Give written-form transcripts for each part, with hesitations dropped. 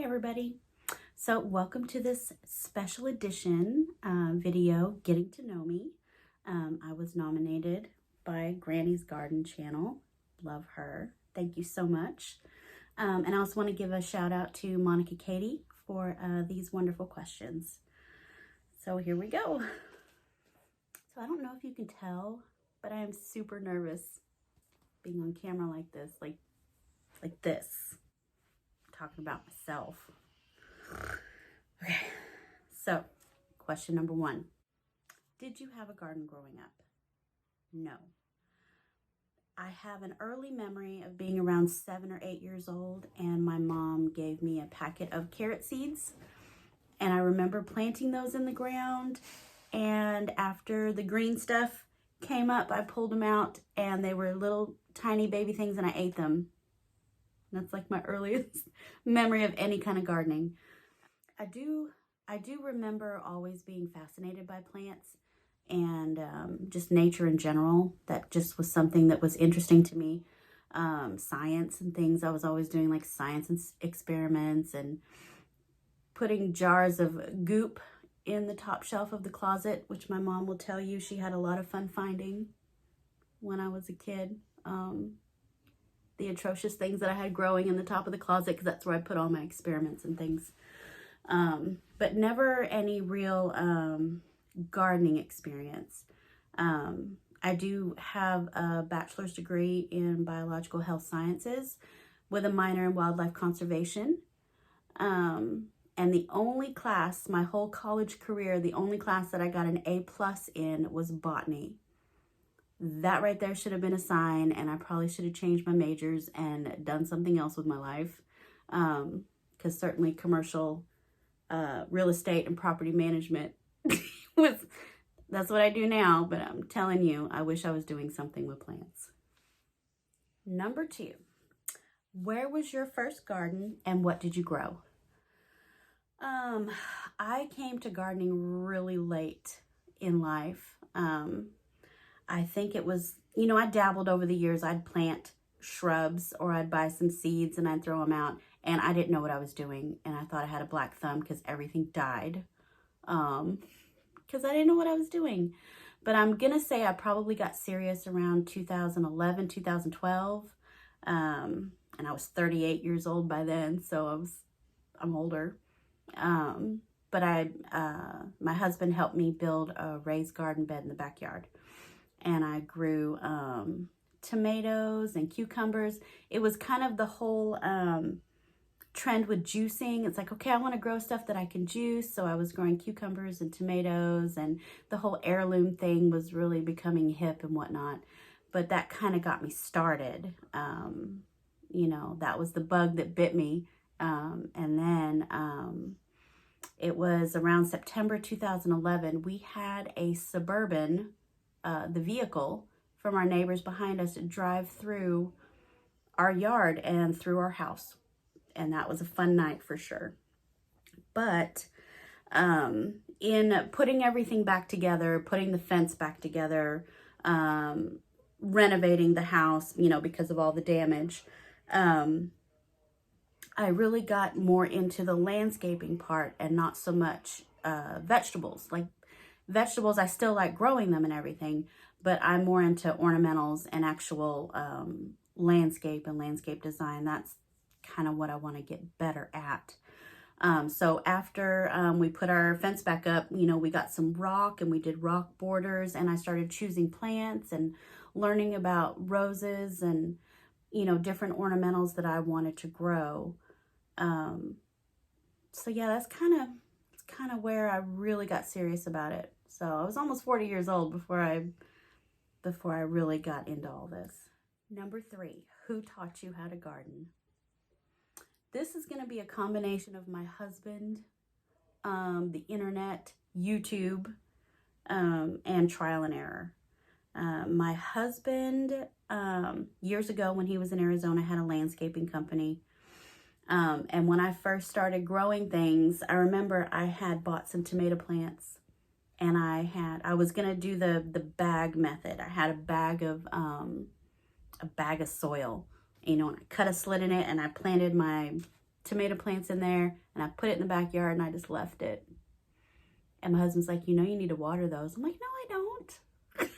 Hey everybody. So welcome to this special edition video, Getting to Know Me. I was nominated by Granny's Garden channel. Love her. Thank you so much. And I also want to give a shout out to Monica Katie for these wonderful questions. So here we go. So I don't know if you can tell, but I am super nervous being on camera like this, like this, talking about myself. Okay, so question number one. Did you have a garden growing up? No. I have an early memory of being around 7 or 8 years old, and my mom gave me a packet of carrot seeds, and I remember planting those in the ground, and after the green stuff came up, I pulled them out, and they were little tiny baby things, and I ate them. That's like my earliest memory of any kind of gardening. I do remember always being fascinated by plants and just nature in general. That just was something that was interesting to me. Science and things. I was always doing like science experiments and putting jars of goop in the top shelf of the closet, which my mom will tell you she had a lot of fun finding when I was a kid. The atrocious things that I had growing in the top of the closet, because that's where I put all my experiments and things. But never any real gardening experience. I do have a bachelor's degree in biological health sciences with a minor in wildlife conservation. And the only class, my whole college career, the only class that I got an A+ in was botany. That right there should have been a sign, and I probably should have changed my majors and done something else with my life. Because certainly commercial real estate and property management that's what I do now, but I'm telling you, I wish I was doing something with plants. Number 2, where was your first garden and what did you grow? I came to gardening really late in life. I think it was, I dabbled over the years. I'd plant shrubs or I'd buy some seeds and I'd throw them out, and I didn't know what I was doing, and I thought I had a black thumb because everything died because I didn't know what I was doing. But I'm gonna say I probably got serious around 2011, 2012, and I was 38 years old by then, so I'm older. But my husband helped me build a raised garden bed in the backyard, and I grew tomatoes and cucumbers. It was kind of the whole trend with juicing. It's like, okay, I want to grow stuff that I can juice. So I was growing cucumbers and tomatoes, and the whole heirloom thing was really becoming hip and whatnot. But that kind of got me started. That was the bug that bit me. And then it was around September 2011, we had a Suburban, the vehicle from our neighbors behind us, to drive through our yard and through our house. And that was a fun night for sure. But in putting everything back together, putting the fence back together, renovating the house, because of all the damage, I really got more into the landscaping part and not so much vegetables. Like vegetables, I still like growing them and everything, but I'm more into ornamentals and actual landscape and landscape design. That's kind of what I want to get better at. So after we put our fence back up, we got some rock and we did rock borders, and I started choosing plants and learning about roses and, different ornamentals that I wanted to grow. So yeah, that's kind of where I really got serious about it. So I was almost 40 years old before I really got into all this. Number 3, who taught you how to garden? This is going to be a combination of my husband, the internet, YouTube, and trial and error. My husband, years ago when he was in Arizona, had a landscaping company. And when I first started growing things, I remember I had bought some tomato plants, and I was going to do the bag method. I had a bag of soil, and I cut a slit in it, and I planted my tomato plants in there, and I put it in the backyard, and I just left it. And my husband's like, you know, you need to water those. I'm like, no, I don't.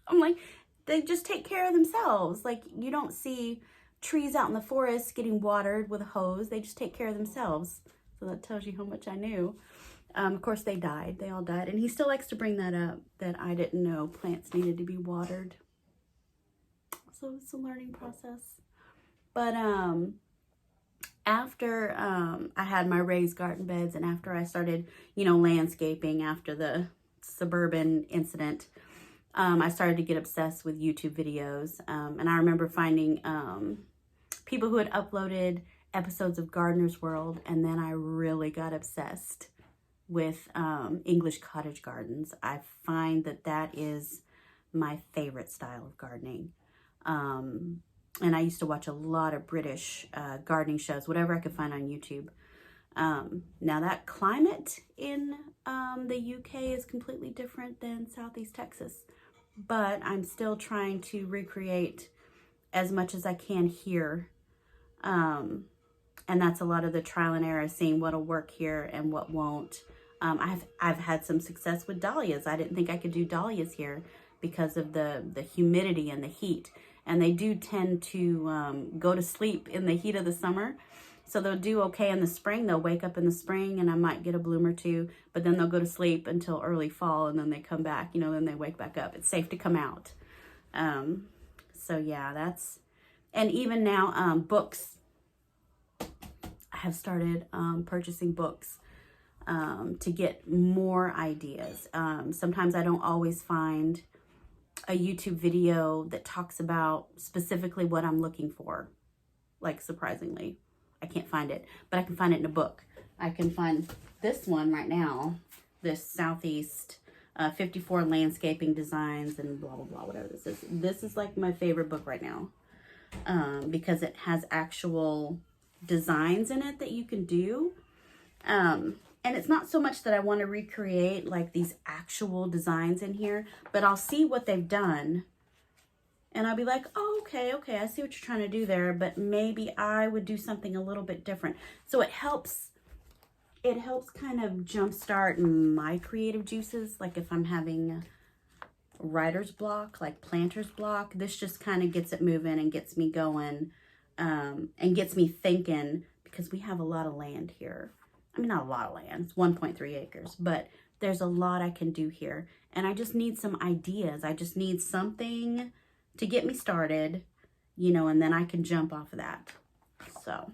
I'm like, they just take care of themselves. Like, you don't see trees out in the forest getting watered with a hose. They just take care of themselves. So that tells you how much I knew. Of course, they died. They all died. And he still likes to bring that up, that I didn't know plants needed to be watered. So it's a learning process. But after I had my raised garden beds, and after I started, you know, landscaping after the suburban incident, I started to get obsessed with YouTube videos. And I remember finding people who had uploaded episodes of Gardener's World, and then I really got obsessed with English cottage gardens. I find that that is my favorite style of gardening. And I used to watch a lot of British gardening shows, whatever I could find on YouTube. Now that climate in the UK is completely different than Southeast Texas, but I'm still trying to recreate as much as I can here. And that's a lot of the trial and error, seeing what'll work here and what won't. I've had some success with dahlias. I didn't think I could do dahlias here because of the humidity and the heat. And they do tend to go to sleep in the heat of the summer. So they'll do okay in the spring. They'll wake up in the spring and I might get a bloom or two, but then they'll go to sleep until early fall, and then they come back, you know, then they wake back up. It's safe to come out. So yeah, that's, and even now, books. I have started purchasing books to get more ideas. Sometimes I don't always find a YouTube video that talks about specifically what I'm looking for. Like, surprisingly, I can't find it, but I can find it in a book. I can find this one right now, this Southeast 54 landscaping designs and blah, blah, blah, whatever this is. This is like my favorite book right now because it has actual designs in it that you can do. And it's not so much that I want to recreate like these actual designs in here, but I'll see what they've done and I'll be like, oh, okay, I see what you're trying to do there, but maybe I would do something a little bit different. So it helps kind of jumpstart my creative juices. Like if I'm having writer's block, like planter's block, this just kind of gets it moving and gets me going and gets me thinking, because we have a lot of land here. I mean, not a lot of land, it's 1.3 acres, but there's a lot I can do here. And I just need some ideas. I just need something to get me started, you know, and then I can jump off of that. So,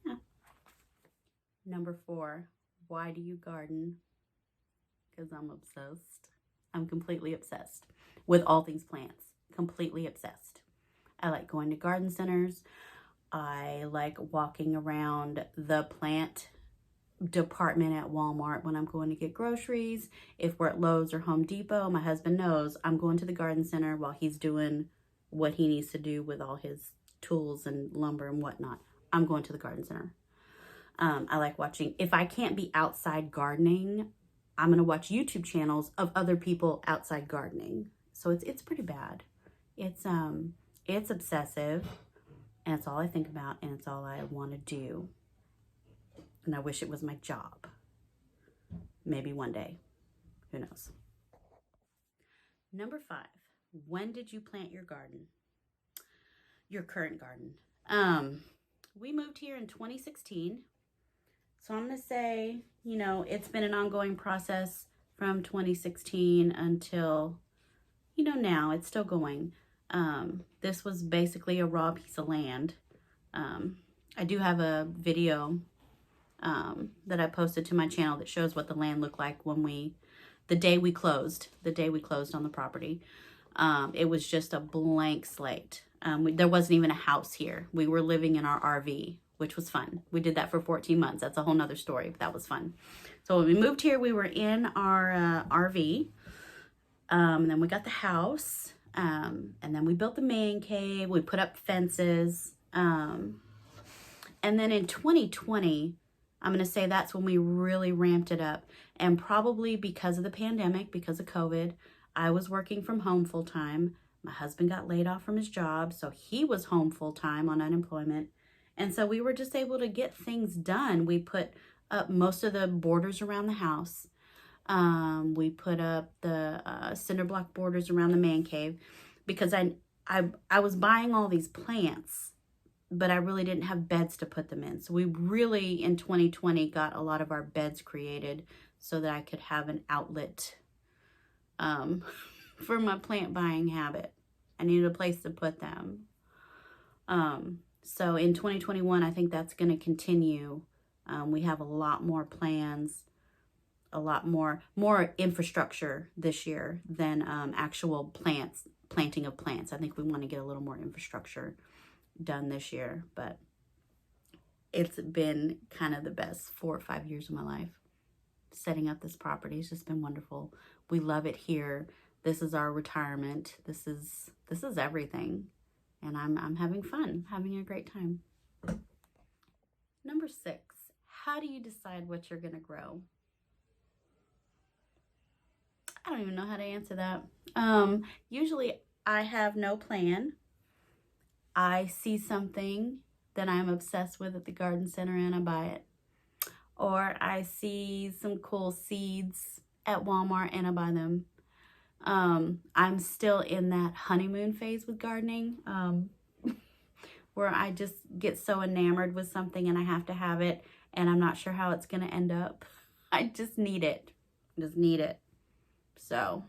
yeah. Number 4, why do you garden? Because I'm obsessed. I'm completely obsessed with all things plants. Completely obsessed. I like going to garden centers. I like walking around the plant department at Walmart when I'm going to get groceries. If we're at Lowe's or Home Depot, my husband knows I'm going to the garden center while he's doing what he needs to do with all his tools and lumber and whatnot. I'm going to the garden center. I like watching, if I can't be outside gardening, I'm going to watch YouTube channels of other people outside gardening. So it's pretty bad. It's obsessive, and it's all I think about, and it's all I want to do. And I wish it was my job. Maybe one day. Who knows? Number 5. When did you plant your garden? Your current garden. We moved here in 2016. So I'm going to say, you know, it's been an ongoing process from 2016 until, you know, now. It's still going. This was basically a raw piece of land. I do have a video that I posted to my channel that shows what the land looked like when the day we closed on the property. It was just a blank slate. There wasn't even a house here. We were living in our RV, which was fun. We did that for 14 months. That's a whole nother story, but that was fun. So when we moved here, we were in our RV. And then we got the house. And then we built the man cave. We put up fences. And then in 2020, I'm going to say that's when we really ramped it up. And probably because of the pandemic, because of COVID, I was working from home full time. My husband got laid off from his job, so he was home full time on unemployment. And so we were just able to get things done. We put up most of the borders around the house. We put up the cinder block borders around the man cave because I was buying all these plants, but I really didn't have beds to put them in. So we really, in 2020, got a lot of our beds created so that I could have an outlet for my plant buying habit. I needed a place to put them. So in 2021, I think that's going to continue. We have a lot more plans, a lot more infrastructure this year than actual planting of plants. I think we want to get a little more infrastructure done this year, but it's been kind of the best 4 or 5 years of my life. Setting up this property has just been wonderful. We love it here. This is our retirement. This is everything. And I'm having fun, having a great time. Number 6, how do you decide what you're gonna grow? I don't even know how to answer that. Usually I have no plan. I see something that I'm obsessed with at the garden center and I buy it. Or I see some cool seeds at Walmart and I buy them. I'm still in that honeymoon phase with gardening, where I just get so enamored with something and I have to have it and I'm not sure how it's going to end up. I just need it. Just need it. So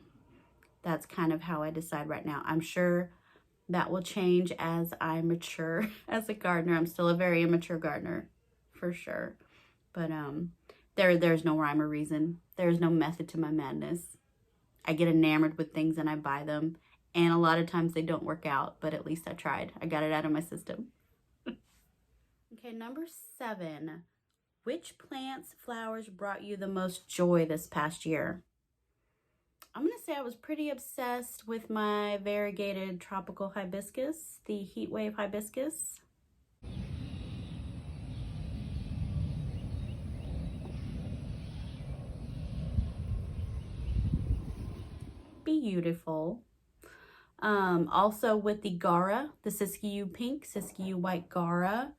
that's kind of how I decide right now. I'm sure that will change as I mature as a gardener. I'm still a very immature gardener, for sure. But there's no rhyme or reason. There's no method to my madness. I get enamored with things and I buy them. And a lot of times they don't work out, but at least I tried. I got it out of my system. Okay, number 7. Which plants, flowers brought you the most joy this past year? I'm going to say I was pretty obsessed with my variegated tropical hibiscus, the heatwave hibiscus. Beautiful. Also with the Gaura, the Siskiyou pink, Siskiyou white Gaura.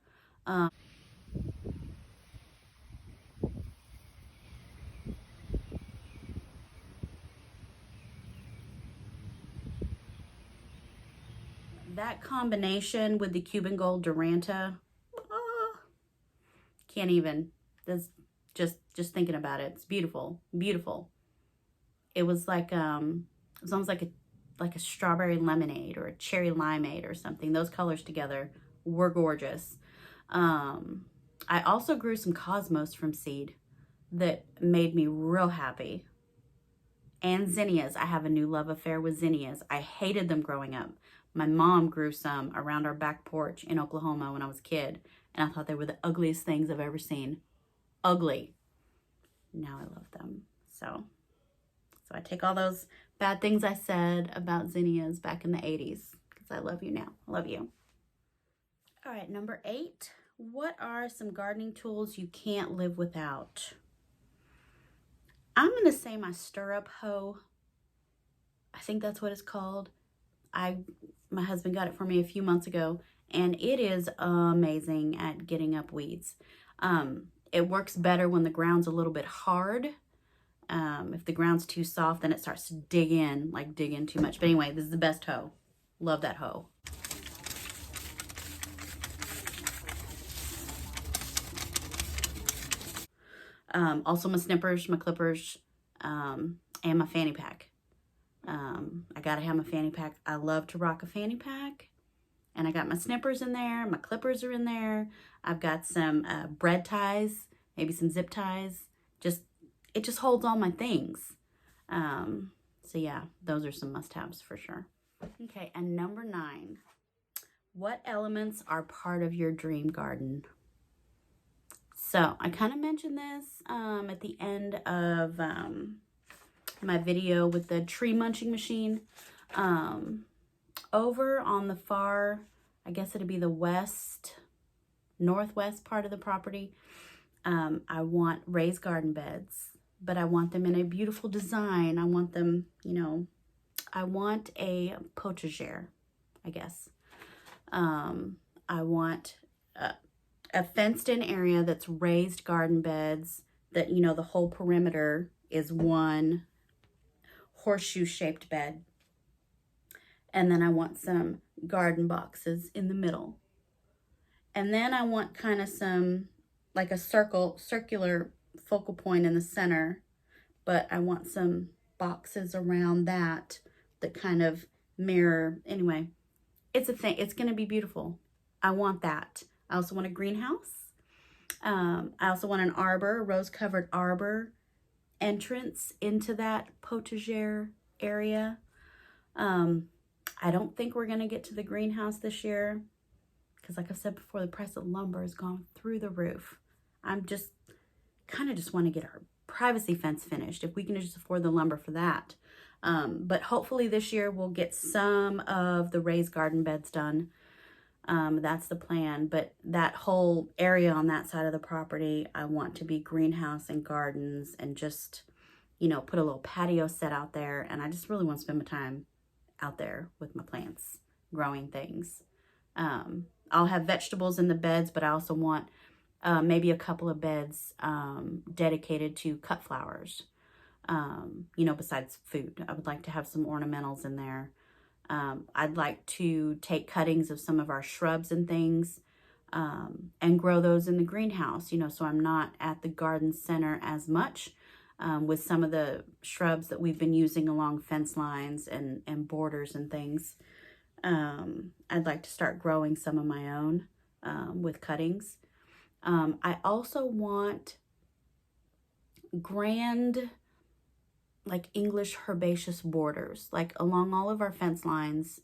That combination with the Cuban Gold Duranta, can't even. That's just thinking about it. It's beautiful, beautiful. It was like it was almost like a strawberry lemonade or a cherry limeade or something. Those colors together were gorgeous. I also grew some cosmos from seed that made me real happy. And zinnias. I have a new love affair with zinnias. I hated them growing up. My mom grew some around our back porch in Oklahoma when I was a kid, and I thought they were the ugliest things I've ever seen. Ugly. Now I love them. So I take all those bad things I said about zinnias back in the 80s because I love you now. I love you. All right, number 8. What are some gardening tools you can't live without? I'm going to say my stirrup hoe. I think that's what it's called. My husband got it for me a few months ago, and it is amazing at getting up weeds. It works better when the ground's a little bit hard. If the ground's too soft, then it starts to dig in too much. But anyway, this is the best hoe. Love that hoe. Also my snippers, my clippers, and my fanny pack. I gotta have my fanny pack. I love to rock a fanny pack. And I got my snippers in there. My clippers are in there. I've got some bread ties, maybe some zip ties. It just holds all my things. So yeah, those are some must-haves for sure. Okay, and number 9. What elements are part of your dream garden? So I kind of mentioned this at the end of my video with the tree munching machine. Over on the far, I guess it'd be the northwest part of the property, I want raised garden beds, but I want them in a beautiful design. I want them, I want a potager, I guess. I want a fenced in area that's raised garden beds, that, you know, the whole perimeter is one horseshoe shaped bed. And then I want some garden boxes in the middle. And then I want kind of some, like a circular focal point in the center, but I want some boxes around that that kind of mirror. Anyway, it's a thing. It's going to be beautiful. I want that. I also want a greenhouse. I also want an arbor, a rose-covered arbor entrance into that potager area. I don't think we're going to get to the greenhouse this year because, like I said before, the price of lumber has gone through the roof. I'm just kind of just want to get our privacy fence finished if we can just afford the lumber for that. But hopefully this year we'll get some of the raised garden beds done. That's the plan. But that whole area on that side of the property, I want to be greenhouse and gardens and just, you know, put a little patio set out there. And I just really want to spend my time out there with my plants, growing things. I'll have vegetables in the beds, but I also want maybe a couple of beds dedicated to cut flowers. You know, besides food, I would like to have some ornamentals in there. I'd like to take cuttings of some of our shrubs and things and grow those in the greenhouse, you know, so I'm not at the garden center as much with some of the shrubs that we've been using along fence lines and borders and things. I'd like to start growing some of my own with cuttings. I also want grand, like English herbaceous borders, like along all of our fence lines,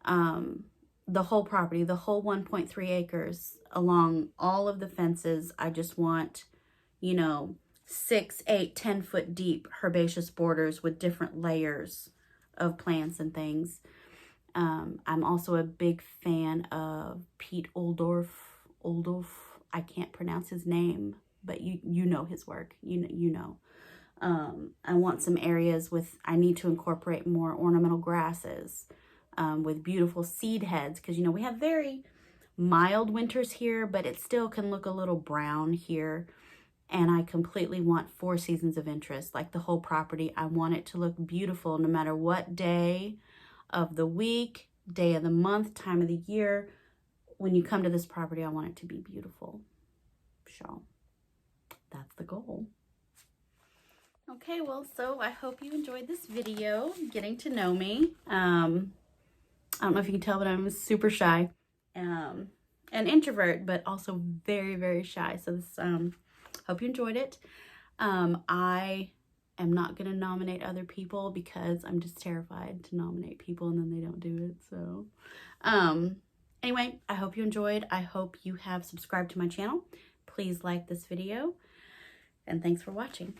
the whole property, the whole 1.3 acres, along all of the fences. I just want, you know, 6, 8, 10 foot deep herbaceous borders with different layers of plants and things. I'm also a big fan of Pete Oldorf. I can't pronounce his name, but you know his work. You know. I want some areas with, I need to incorporate more ornamental grasses with beautiful seed heads, because, you know, we have very mild winters here, but it still can look a little brown here. And I completely want 4 seasons of interest, like the whole property. I want it to look beautiful no matter what day of the week, day of the month, time of the year. When you come to this property, I want it to be beautiful. So that's the goal. Okay, well, so I hope you enjoyed this video, getting to know me. I don't know if you can tell, but I'm super shy, an introvert, but also very, very shy. So this, hope you enjoyed it. I am not going to nominate other people because I'm just terrified to nominate people and then they don't do it. So, anyway, I hope you enjoyed. I hope you have subscribed to my channel. Please like this video, and thanks for watching.